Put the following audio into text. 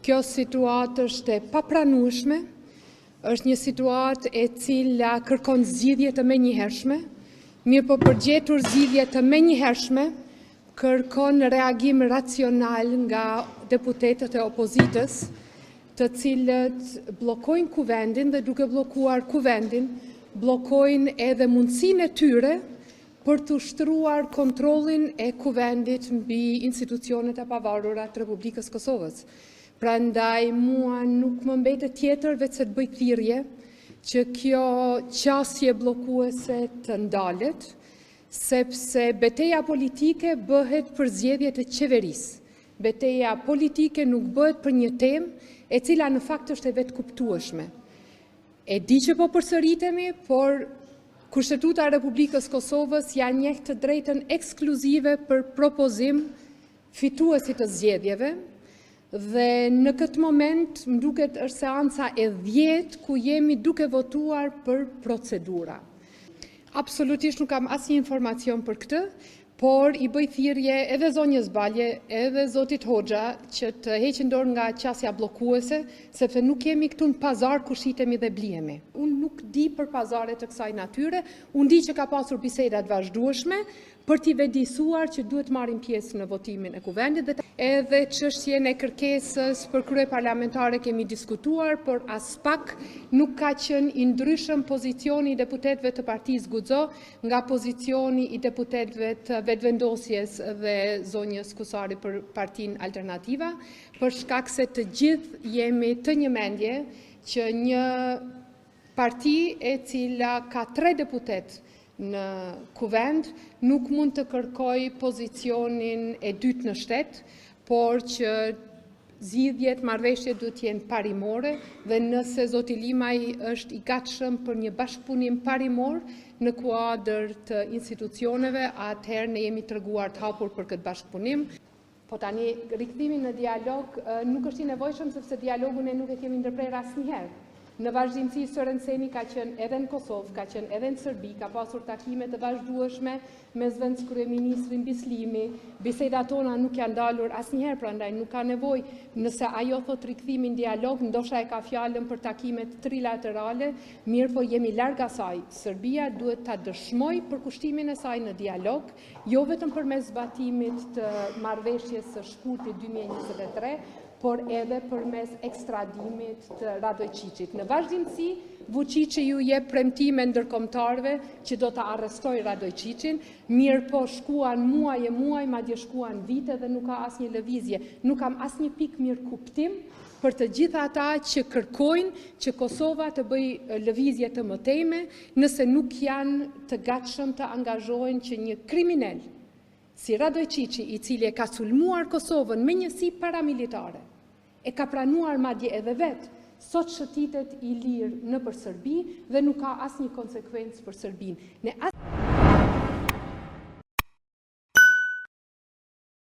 Kjo situatë është e papranueshme, është një situatë e cila kërkon zgjidhje të menjëhershme, mirë po përgjetur zgjidhje të menjëhershme, kërkon reagim racional nga deputetët e opozitës, të cilët bllokojnë kuvendin dhe duke bllokuar kuvendin, bllokojnë edhe mundësinë e tyre për të ushtruar kontrollin e kuvendit mbi institucionet e pavarura të Republikës Kosovës. Prandaj mua nuk më mbetet tjetër veç se të bëj thirrje që kjo qasje bllokuese të ndalet, sepse betejë politike bëhet për zgjedhje të qeverisë. Betejë politike nuk bëhet për një temë e cila në fakt është e vetë kuptueshme. E di që po përsëritemi, por Kushtetuta e Republikës Kosovës ja njeh të drejtën ekskluzive për propozim fituesit të zgjedhjeve, dhe në këtë moment më duket është seanca e 10 ku jemi duke votuar për procedura. Absolutisht nuk kam asnjë informacion për këtë, por i bëj thirrje edhe zonjës Balje, edhe zotit Hoxha që të heqin dorë nga qasja bllokuese, sepse nuk jemi këtu në pazar ku shitemi dhe blihemi. Unë nuk di për pazare të kësaj natyre, unë di që ka pasur biseda të vazhdueshme për t'i vendisuar që duhet marrin pjesë në votimin e kuvendit, dhe edhe çështjen e kërkesës për krye parlamentare kemi diskutuar, por as pak nuk ka qenë i ndryshëm pozicioni i deputetëve të Partisë Guxo nga pozicioni i deputetëve të vetëvendosjes dhe zonjës Kusari për Partinë Alternativa, për shkak se të gjithë jemi të një mendje që një parti e cila ka 3 deputet në kuvend nuk mund të kërkoj pozicionin e dytë në shtet, por që zgjidhjet, marrëveshjet duhet të jenë parimore, dhe nëse zoti Limaj është i gatshëm për një bashkëpunim parimor në kuadër të institucioneve, atëherë ne jemi treguar të hapur për këtë bashkëpunim. Po tani rikthimi në dialog nuk është i nevojshëm, sepse dialogun ne nuk e kemi ndërprer asnjëherë. Në vazhdimsi Zoran Seni ka qenë edhe në Kosovë, ka qenë edhe në Serbi, ka pasur takime të vazhdueshme me zëvendës kryeministrin Bislimi. Bisedat tona nuk janë dalur asnjëherë, prandaj nuk ka nevojë. Nëse ajo thot rikthimi në dialog, ndoshta e ka fjalën për takimet trilaterale, mirë po jemi larg asaj. Serbia duhet ta dëshmojë për kushtimin e saj në dialog, jo vetëm përmes zbatimit të marrëveshjes së shkurtit 2023, por edhe përmes ekstradimit të Radojčićit. Në vazhdimsi, Vučići ju jep premtime ndërkombëtarëve që do ta arrestojë Radojčićin, mirë po shkuan muaj e muaj, madje shkuan vite dhe nuk ka asnjë lëvizje. Nuk kam asnjë pikë mirë kuptim për të gjithë ata që kërkojnë që Kosova të bëjë lëvizje të mëtejme, nëse nuk janë të gatshëm të angazhohen që një kriminal si Radojčići, i cili e ka sulmuar Kosovën me njësi paramilitare, e ka pranuar madje edhe vetë, sot shëtitet i lirë nëpër Serbi dhe nuk ka asnjë konsekuencë për Serbinë.